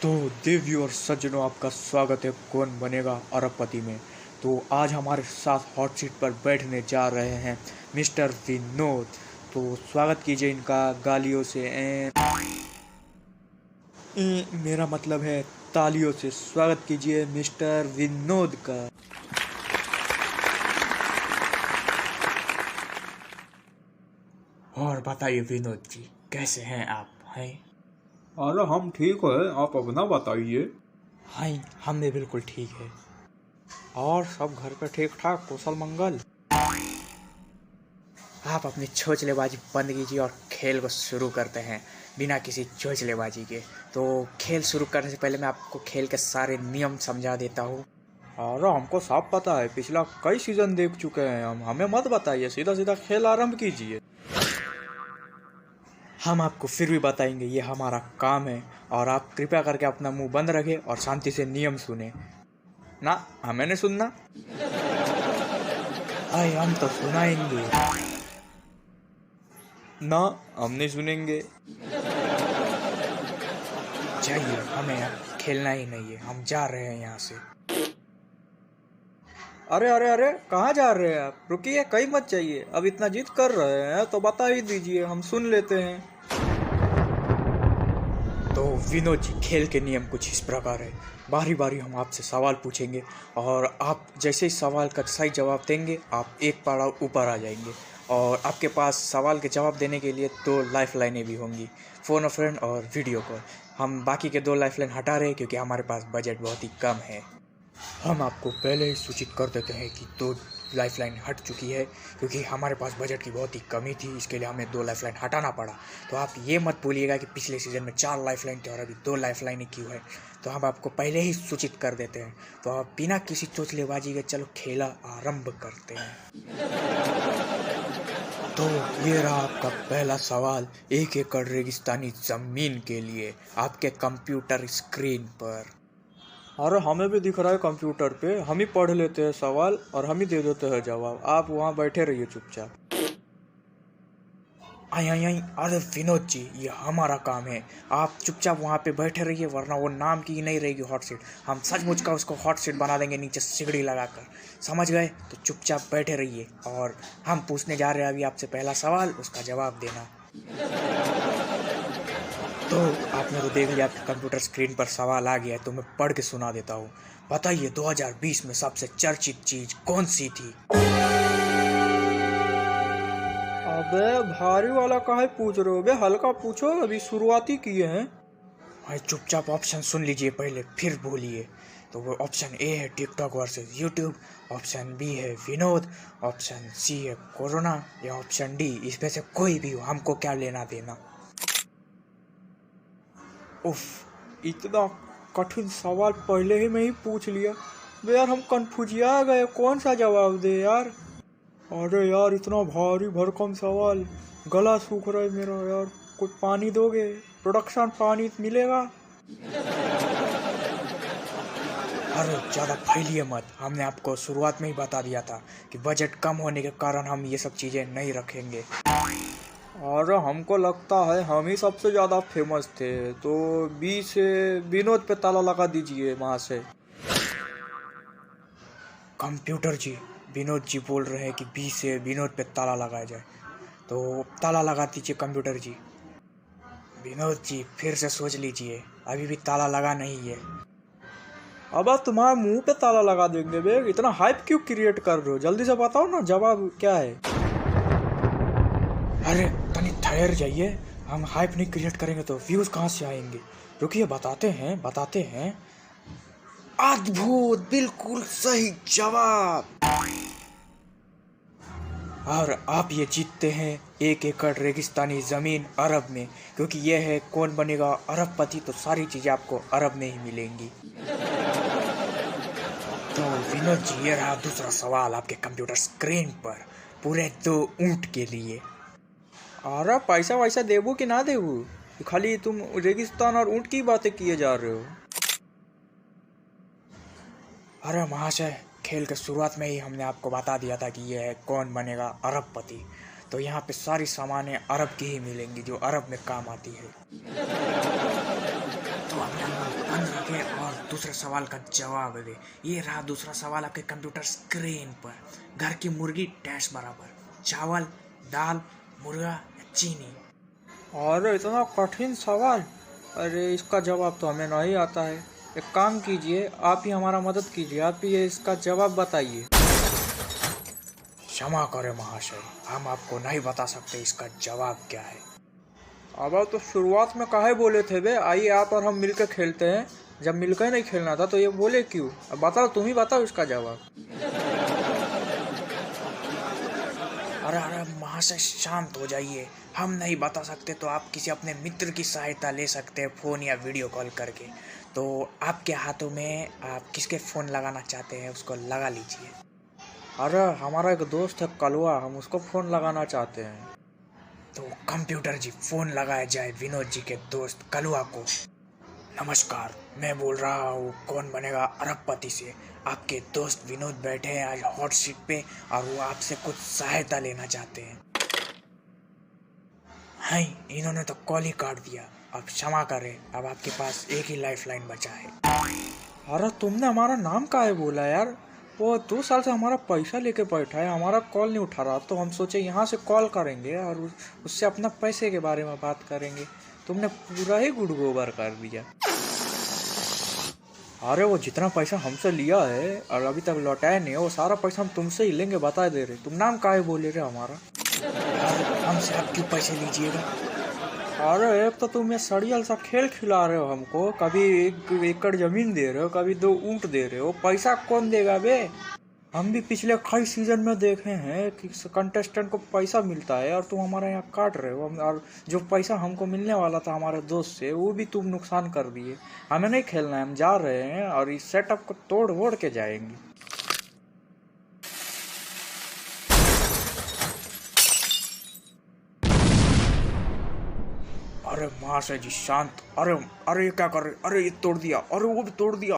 तो देवियों और सज्जनों, आपका स्वागत है कौन बनेगा अरबपति में। तो आज हमारे साथ हॉट सीट पर बैठने जा रहे हैं मिस्टर विनोद। तो स्वागत कीजिए इनका गालियों से मेरा मतलब है तालियों से स्वागत कीजिए मिस्टर विनोद का। और बताइए विनोद जी, कैसे हैं आप? हैं? अरे हम ठीक है, आप अपना बताइए। हाँ, हम भी बिल्कुल ठीक है। और सब घर पे ठीक ठाक, कुशल मंगल? आप अपनी चोचलेबाजी बंद कीजिए और खेल को शुरू करते हैं बिना किसी चोचलेबाजी के। तो खेल शुरू करने से पहले मैं आपको खेल के सारे नियम समझा देता हूँ। अरे हमको सब पता है, पिछला कई सीजन देख चुके हैं हम, हमें मत बताइए, सीधा सीधा खेल आरंभ कीजिए। हम आपको फिर भी बताएंगे, ये हमारा काम है और आप कृपया करके अपना मुंह बंद रखें और शांति से नियम सुने। ना हमें नहीं सुनना। अरे हम तो सुनाएंगे। ना हम नहीं सुनेंगे। जाइए, हमें अब खेलना ही नहीं है, हम जा रहे हैं यहाँ से। अरे अरे अरे, कहाँ जा रहे हैं आप? रुकिए, कहीं मत जाइए। अब इतना जिद कर रहे हैं तो बता ही दीजिए, हम सुन लेते हैं। तो विनोद जी, खेल के नियम कुछ इस प्रकार है। बारी बारी हम आपसे सवाल पूछेंगे और आप जैसे ही सवाल का सही जवाब देंगे आप एक पड़ाव ऊपर आ जाएंगे। और आपके पास सवाल के जवाब देने के लिए 2 लाइफ लाइनें भी होंगी, फ़ोन अ फ्रेंड और वीडियो कॉल। हम बाकी के 2 लाइफ लाइन हटा रहे हैं क्योंकि हमारे पास बजट बहुत ही कम है। हम आपको पहले ही सूचित कर देते हैं कि 2 लाइफलाइन हट चुकी है क्योंकि हमारे पास बजट की बहुत ही कमी थी, इसके लिए हमें 2 लाइफलाइन हटाना पड़ा। तो आप ये मत भूलिएगा कि पिछले सीज़न में 4 लाइफलाइन थी और अभी 2 लाइफलाइन क्यों है। तो हम आपको पहले ही सूचित कर देते हैं। तो आप बिना किसी चोचलेबाजी के चलो खेला आरंभ करते हैं। तो ये रहा आपका पहला सवाल 1 एकड़ रेगिस्तानी ज़मीन के लिए आपके कंप्यूटर स्क्रीन पर। अरे हमें भी दिख रहा है कंप्यूटर पे, हम ही पढ़ लेते हैं सवाल और हम ही दे देते हैं जवाब। आप वहाँ बैठे रहिए चुपचाप। आई आई आई, अरे विनोद जी, ये हमारा काम है, आप चुपचाप वहाँ पे बैठे रहिए, वरना वो नाम की नहीं रहेगी हॉट सीट। हम सचमुच का उसको हॉट सीट बना देंगे नीचे सिगड़ी लगाकर, समझ गए? तो चुपचाप बैठे रहिए और हम पूछने जा रहे हैं अभी आपसे पहला सवाल, उसका जवाब देना। तो आपने तो देख लिया, आपके कंप्यूटर स्क्रीन पर सवाल आ गया है, तो मैं पढ़ के सुना देता हूँ। बताइए 2020 में सबसे चर्चित चीज कौन सी थी? अबे भारी वाला काहे पूछ रहे हो बे? हल्का पूछो, अभी शुरुआती किए हैं। भाई चुपचाप ऑप्शन सुन लीजिए पहले, फिर बोलिए। तो वो ऑप्शन ए है TikTok versus YouTube, option B है विनोद, ऑप्शन सी है कोरोना, या ऑप्शन डी इसमें से कोई भी हो, हमको क्या लेना देना। उफ, इतना कठिन सवाल पहले ही में ही पूछ लिया बे यार, हम कन्फ्यूजिया गए, कौन सा जवाब दे यार। अरे यार, इतना भारी भरकम सवाल, गला सूख रहा है मेरा यार। कुछ पानी दोगे? प्रोडक्शन पानी मिलेगा? अरे ज़्यादा फैलिए मत, हमने आपको शुरुआत में ही बता दिया था कि बजट कम होने के कारण हम ये सब चीज़ें नहीं रखेंगे। अरे हमको लगता है हम ही सबसे ज़्यादा फेमस थे, तो बी से विनोद पे ताला लगा दीजिए वहाँ से। कंप्यूटर जी, विनोद जी बोल रहे हैं कि बी से विनोद पे ताला लगाया जाए, तो ताला लगा दीजिए कंप्यूटर जी। विनोद जी फिर से सोच लीजिए, अभी भी ताला लगा नहीं है। अब तुम्हारे मुंह पे ताला लगा देंगे बे, इतना हाइप क्यों क्रिएट कर रहे हो? जल्दी से बताओ ना, जवाब क्या है? अरे तनी ठहर जाइए, हम हाइप नहीं क्रिएट करेंगे तो व्यूज़ कहाँ से आएंगे? रुकिए, बताते हैं। अद्भुत, बिल्कुल सही जवाब। और आप ये जीतते हैं 1 एकड़ रेगिस्तानी ज़मीन अरब में, क्योंकि ये है कौन बनेगा अरबपति, तो सारी चीज़ें आपको अरब में ही मिलेंगी। तो विनोद जी, ये रहा दूसरा सवाल आपके कंप्यूटर स्क्रीन पर, पूरे 2 ऊंट के लिए। अरे पैसा वैसा देबू कि ना देबू? खाली तुम रेगिस्तान और ऊँट की बातें किए जा रहे हो। अरे महाशय, खेल के शुरुआत में ही हमने आपको बता दिया था कि यह है कौन बनेगा अरबपति, तो यहाँ पे सारी सामानें अरब की ही मिलेंगी जो अरब में काम आती है। तो करके और दूसरे सवाल का जवाब दे। ये रहा दूसरा सवाल आपके कंप्यूटर स्क्रीन पर। घर की मुर्गी डैश बराबर, चावल, दाल, मुर्गा या चीनी। अरे इतना कठिन सवाल, अरे इसका जवाब तो हमें नहीं आता है। एक काम कीजिए, आप ही हमारा मदद कीजिए, आप ही इसका जवाब बताइए। क्षमा करें महाशय, हम आपको नहीं बता सकते इसका जवाब क्या है। अब तो शुरुआत में काहे बोले थे बे, आइए आप और हम मिलकर खेलते हैं। जब मिलकर नहीं खेलना था तो ये बोले क्यों? अब बताओ, तुम ही बताओ इसका जवाब। अरे अरे महाशय शांत हो जाइए, हम नहीं बता सकते तो आप किसी अपने मित्र की सहायता ले सकते हैं फ़ोन या वीडियो कॉल करके। तो आपके हाथों में आप किसके फ़ोन लगाना चाहते हैं उसको लगा लीजिए। अरे हमारा एक दोस्त है कलवा, हम उसको फ़ोन लगाना चाहते हैं। तो कंप्यूटर जी फ़ोन लगाया जाए विनोद जी के दोस्त कलवा को। नमस्कार, मैं बोल रहा हूँ कौन बनेगा अरबपति से। आपके दोस्त विनोद बैठे हैं आज हॉट सीट पे और वो आपसे कुछ सहायता लेना चाहते हैं। हाँ, इन्होंने तो कॉल ही काट दिया, अब क्षमा करें, अब आपके पास एक ही लाइफलाइन बचा है। अरे तुमने हमारा नाम काहे बोला यार? वो 2 साल से हमारा पैसा लेके बैठा है, हमारा कॉल नहीं उठा रहा, तो हम सोचे यहाँ से कॉल करेंगे और उससे अपना पैसे के बारे में बात करेंगे। तुमने पूरा ही गुड़ गोबर कर दिया। अरे वो जितना पैसा हमसे लिया है और अभी तक लौटाया नहीं है, वो सारा पैसा हम तुमसे ही लेंगे, बता दे रहे। तुम नाम काहे बोले रहे हमारा? हमसे आप क्यों पैसे लीजिएगा? अरे एक तो तुम ये सड़ियल सा खेल खिला रहे हो हमको, कभी 1 एकड़ जमीन दे रहे हो, कभी 2 ऊंट दे रहे हो, पैसा कौन देगा बे? हम भी पिछले कई सीजन में देखे हैं कि कंटेस्टेंट को पैसा मिलता है और तुम हमारे यहाँ काट रहे हो। और जो पैसा हमको मिलने वाला था हमारे दोस्त से, वो भी तुम नुकसान कर दिए। हमें नहीं खेलना है, हम जा रहे हैं और इस सेटअप को तोड़ वोड़ के जाएंगे। अरे महाशय जी शांत। अरे अरे ये क्या कर रहे? अरे ये तोड़ दिया, अरे वो भी तोड़ दिया।